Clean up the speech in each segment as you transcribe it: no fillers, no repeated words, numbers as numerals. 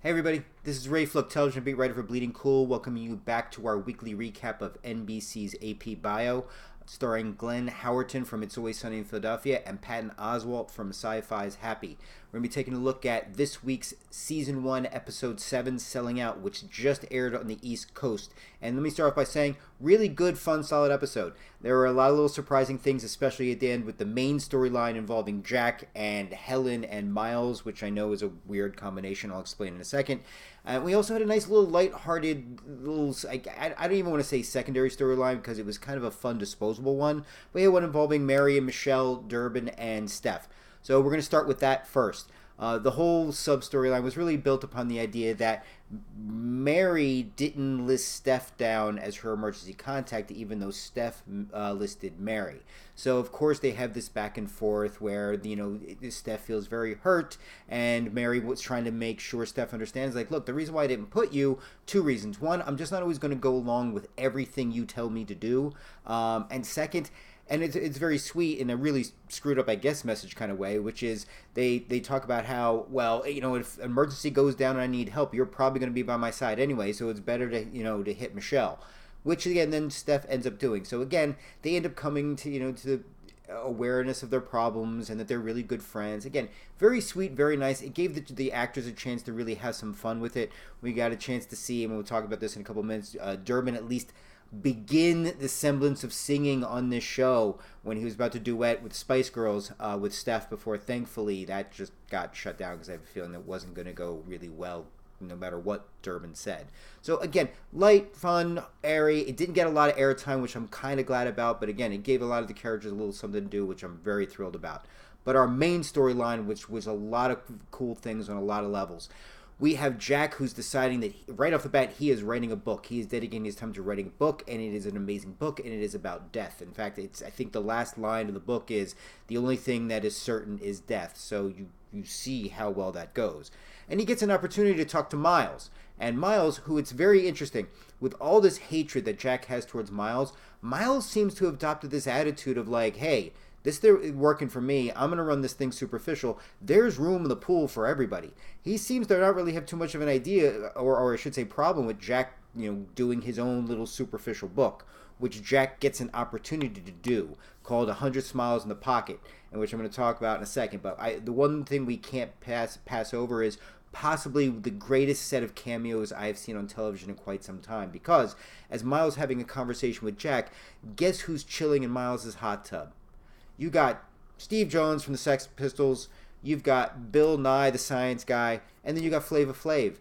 Hey everybody, this is Ray Fluck, television beat writer for Bleeding Cool, welcoming you back to our weekly recap of NBC's AP Bio, starring Glenn Howerton from It's Always Sunny in Philadelphia and Patton Oswalt from Sci-Fi's Happy. We're going to be taking a look at this week's Season 1, Episode 7, Selling Out, which just aired on the East Coast. And let me start off by saying, really good, fun, solid episode. There were a lot of little surprising things, especially at the end with the main storyline involving Jack and Helen and Miles, which I know is a weird combination. I'll explain in a second. We also had a nice little light-hearted little, I don't even want to say secondary storyline because it was kind of a fun, disposable one. We had one involving Mary and Michelle, Durbin, and Stef. So we're going to start with that first. The whole sub-storyline was really built upon the idea that Mary didn't list Stef down as her emergency contact, even though Stef listed Mary. So, of course, they have this back and forth where, Stef feels very hurt, and Mary was trying to make sure Stef understands, like, look, the reason why I didn't put you, two reasons. One, I'm just not always going to go along with everything you tell me to do. And second, and it's very sweet in a really screwed up, I guess, message kind of way, which is they talk about how, well, if an emergency goes down and I need help, you're probably going to be by my side anyway, so it's better to hit Michelle, which again then Stef ends up doing. So again, they end up coming to to the awareness of their problems and that they're really good friends. Again, very sweet, very nice. It gave the actors a chance to really have some fun with it. We got a chance to see, and we'll talk about this in a couple of minutes, Durbin at least begin the semblance of singing on this show when he was about to duet with Spice Girls with Stef before. Thankfully, that just got shut down because I have a feeling that wasn't going to go really well no matter what Durbin said. So again, light, fun, airy. It didn't get a lot of airtime, which I'm kind of glad about, but again, it gave a lot of the characters a little something to do, which I'm very thrilled about. But our main storyline, which was a lot of cool things on a lot of levels, we have Jack, who's deciding that right off the bat he is writing a book. He is dedicating his time to writing a book, and it is an amazing book, and it is about death. In fact, I think the last line of the book is, the only thing that is certain is death. So you see how well that goes. And he gets an opportunity to talk to Miles. And Miles, who, it's very interesting, with all this hatred that Jack has towards Miles, Miles seems to have adopted this attitude of like, hey, this is working for me. I'm going to run this thing superficial. There's room in the pool for everybody. He seems to not really have too much of an idea, or I should say problem, with Jack, doing his own little superficial book, which Jack gets an opportunity to do, called 100 Smiles in the Pocket, and which I'm going to talk about in a second. But the one thing we can't pass over is possibly the greatest set of cameos I've seen on television in quite some time, because as Miles having a conversation with Jack, guess who's chilling in Miles's hot tub? You got Steve Jones from the Sex Pistols, you've got Bill Nye, the science guy, and then you got Flava Flav.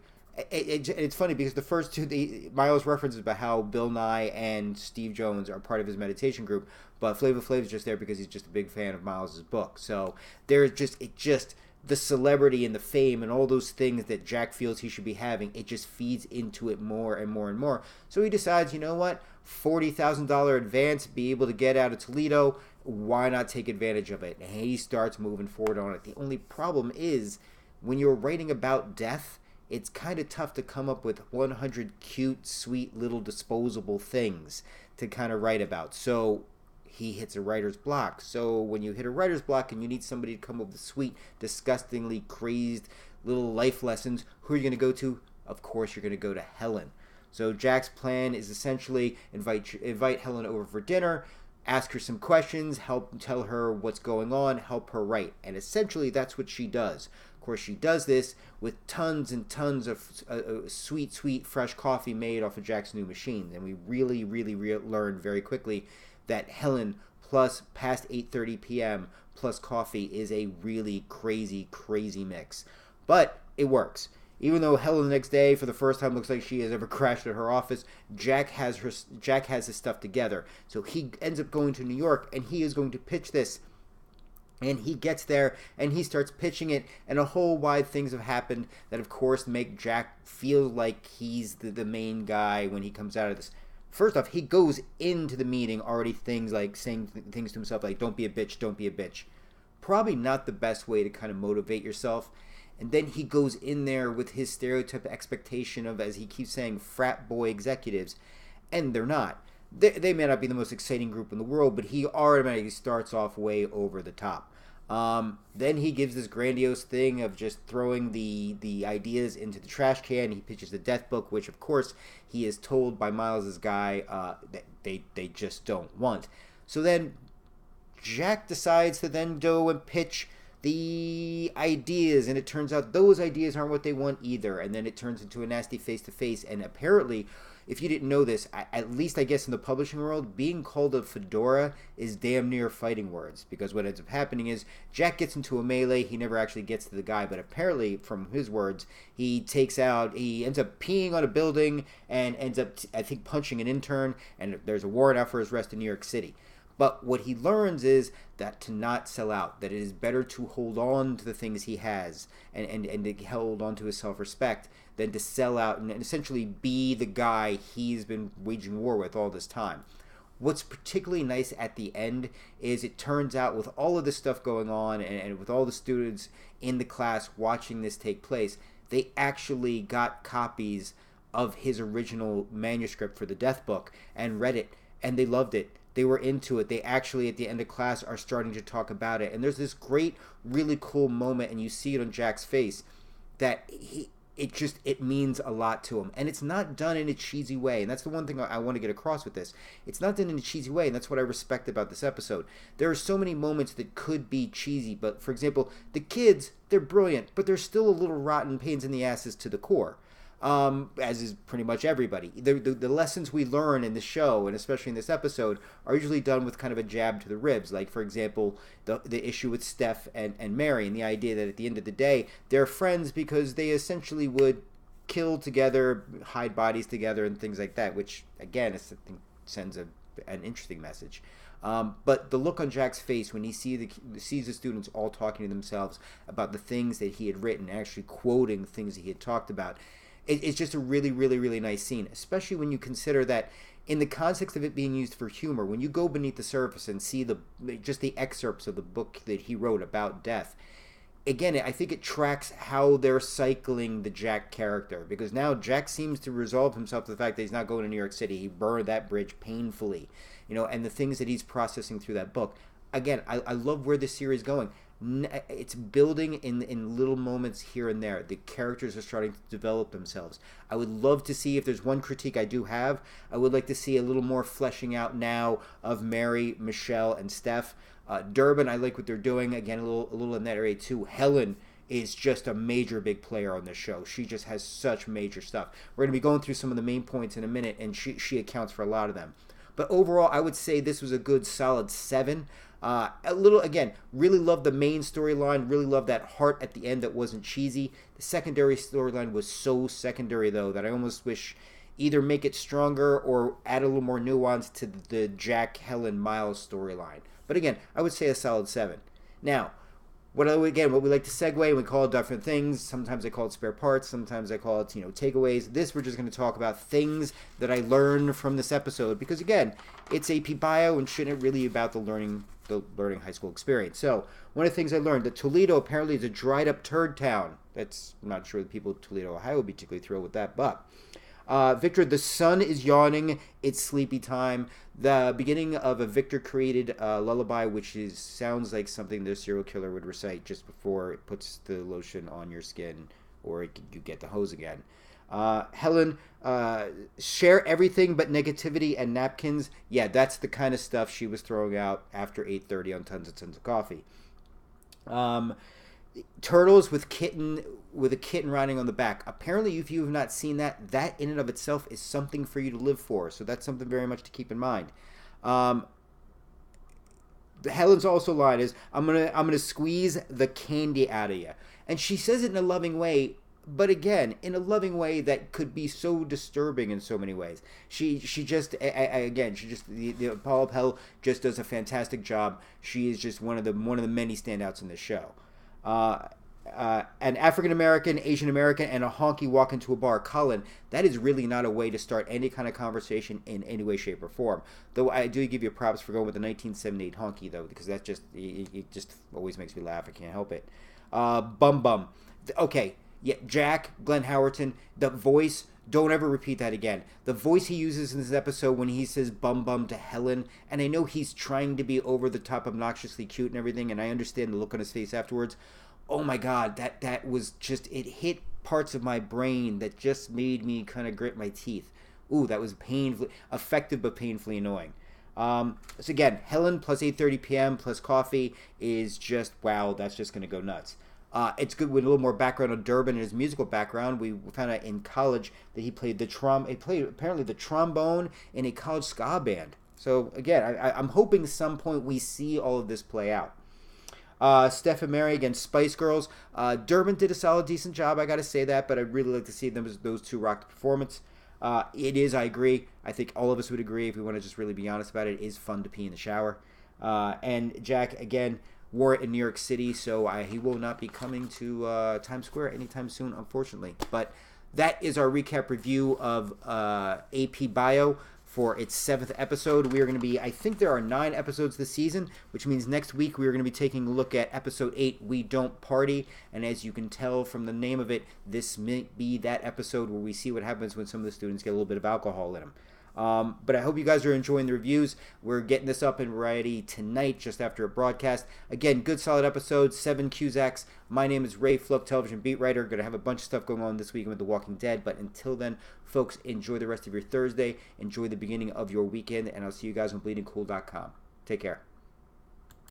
It's funny because the first two, Miles references about how Bill Nye and Steve Jones are part of his meditation group, but Flava Flav is just there because he's just a big fan of Miles's book. So there's just the celebrity and the fame and all those things that Jack feels he should be having, it just feeds into it more and more and more. So he decides, you know what, $40,000 advance, be able to get out of Toledo, why not take advantage of it? And he starts moving forward on it. The only problem is, when you're writing about death, it's kind of tough to come up with 100 cute, sweet little disposable things to kind of write about. So he hits a writer's block. So when you hit a writer's block and you need somebody to come up with sweet, disgustingly crazed little life lessons, who are you going to go to? Of course, you're going to go to Helen. So Jack's plan is essentially invite Helen over for dinner, ask her some questions, help tell her what's going on, help her write. And essentially that's what she does. Of course, she does this with tons and tons of sweet, fresh coffee made off of Jack's new machine. And we really learn very quickly that Helen plus past 8:30 p.m. plus coffee is a really crazy mix. But it works. Even though Helen the next day, for the first time, looks like she has ever crashed at her office, Jack has his stuff together. So he ends up going to New York, and he is going to pitch this. And he gets there, and he starts pitching it, and a whole wide things have happened that, of course, make Jack feel like he's the main guy when he comes out of this. First off, he goes into the meeting already saying things to himself like, don't be a bitch, don't be a bitch. Probably not the best way to kind of motivate yourself. And then he goes in there with his stereotype expectation of, as he keeps saying, frat boy executives. And they're not. They may not be the most exciting group in the world, but he automatically starts off way over the top. Then he gives this grandiose thing of just throwing the ideas into the trash can. He pitches the death book, which of course he is told by Miles's guy that they just don't want. So then Jack decides to then go and pitch the ideas, and it turns out those ideas aren't what they want either, and then it turns into a nasty face-to-face. And apparently, if you didn't know this, at least I guess in the publishing world, being called a fedora is damn near fighting words, because what ends up happening is Jack gets into a melee. He never actually gets to the guy, but apparently, from his words, he ends up peeing on a building and ends up, I think, punching an intern, and there's a warrant out for his arrest in New York City. But what he learns is that to not sell out, that it is better to hold on to the things he has and to hold on to his self-respect than to sell out and essentially be the guy he's been waging war with all this time. What's particularly nice at the end is it turns out with all of this stuff going on and with all the students in the class watching this take place, they actually got copies of his original manuscript for the death book and read it, and they loved it. They were into it. They actually, at the end of class, are starting to talk about it. And there's this great, really cool moment, and you see it on Jack's face, that it means a lot to him. And it's not done in a cheesy way. And that's the one thing I want to get across with this. It's not done in a cheesy way, and that's what I respect about this episode. There are so many moments that could be cheesy, but for example, the kids, they're brilliant, but they're still a little rotten pains in the asses to the core. As is pretty much everybody. The lessons we learn in the show, and especially in this episode, are usually done with kind of a jab to the ribs. Like, for example, the issue with Stef and Mary, and the idea that at the end of the day, they're friends because they essentially would kill together, hide bodies together, and things like that, which, again, I think sends an interesting message. But the look on Jack's face when he sees the students all talking to themselves about the things that he had written, actually quoting things that he had talked about, it's just a really, really, really nice scene, especially when you consider that in the context of it being used for humor, when you go beneath the surface and see just the excerpts of the book that he wrote about death, again, I think it tracks how they're cycling the Jack character, because now Jack seems to resolve himself to the fact that he's not going to New York City. He burned that bridge painfully, and the things that he's processing through that book. Again, I love where this series is going. It's building in little moments here and there. The characters are starting to develop themselves. I would love to see, if there's one critique I do have, I would like to see a little more fleshing out now of Mary, Michelle, and Stef. Durbin, I like what they're doing. Again, a little in that area too. Helen is just a major big player on this show. She just has such major stuff. We're going to be going through some of the main points in a minute, and she accounts for a lot of them. But overall, I would say this was a good solid 7. Really loved the main storyline, really loved that heart at the end that wasn't cheesy. The secondary storyline was so secondary, though, that I almost wish either make it stronger or add a little more nuance to the Jack, Helen, Miles storyline. But again, I would say a solid 7. Now, what we like to segue, we call it different things. Sometimes I call it spare parts. Sometimes I call it, takeaways. This, we're just going to talk about things that I learned from this episode. Because, again, it's AP Bio and shouldn't really about the learning high school experience. So, one of the things I learned, that Toledo apparently is a dried-up turd town. I'm not sure the people of Toledo, Ohio would be particularly thrilled with that, but... Victor, the sun is yawning. It's sleepy time. The beginning of a Victor-created lullaby, which sounds like something the serial killer would recite just before it puts the lotion on your skin, or you get the hose again. Helen, share everything but negativity and napkins. Yeah, that's the kind of stuff she was throwing out after 8:30 on Tons and Tons of Coffee. Turtles with a kitten riding on the back. Apparently, if you have not seen that in and of itself is something for you to live for. So that's something very much to keep in mind. Helen's also line is, I'm gonna squeeze the candy out of you, and she says it in a loving way. But again, in a loving way that could be so disturbing in so many ways. Paula Pell just does a fantastic job. She is just one of the many standouts in this show. An African-American, Asian-American, and a honky walk into a bar. Colin, that is really not a way to start any kind of conversation in any way, shape, or form. Though I do give you props for going with the 1978 honky, though, because that it just always makes me laugh. I can't help it. Bum Bum. Okay, yeah, Jack, Glenn Howerton, the voice, Don't ever repeat that again. The voice he uses in this episode when he says bum bum to Helen, and I know he's trying to be over the top, obnoxiously cute and everything, and I understand the look on his face afterwards. Oh my God, that was just, it hit parts of my brain that just made me kind of grit my teeth. Ooh, that was painfully, effective but painfully annoying. So again, Helen plus 8:30 p.m. plus coffee is just, wow, that's just going to go nuts. It's good with a little more background on Durbin and his musical background. We found out in college that he played apparently the trombone in a college ska band. So again, I'm hoping at some point we see all of this play out. Stef and Mary against Spice Girls. Durbin did a solid, decent job, I gotta say that, but I'd really like to see them as those two rock the performance. It is, I agree, I think all of us would agree if we want to just really be honest about it, it is fun to pee in the shower. And Jack, again, wore it in New York City, so he will not be coming to Times Square anytime soon, unfortunately. But that is our recap review of AP Bio for its 7th episode. We are going to be, I think there are 9 episodes this season, which means next week we are going to be taking a look at episode 8, We Don't Party. And as you can tell from the name of it, this may be that episode where we see what happens when some of the students get a little bit of alcohol in them. But I hope you guys are enjoying the reviews. We're getting this up in Variety tonight, just after a broadcast. Again, good solid episode, 7 Cusacks. My name is Ray Fluck, television beat writer. Going to have a bunch of stuff going on this weekend with The Walking Dead. But until then, folks, enjoy the rest of your Thursday. Enjoy the beginning of your weekend. And I'll see you guys on bleedingcool.com. Take care.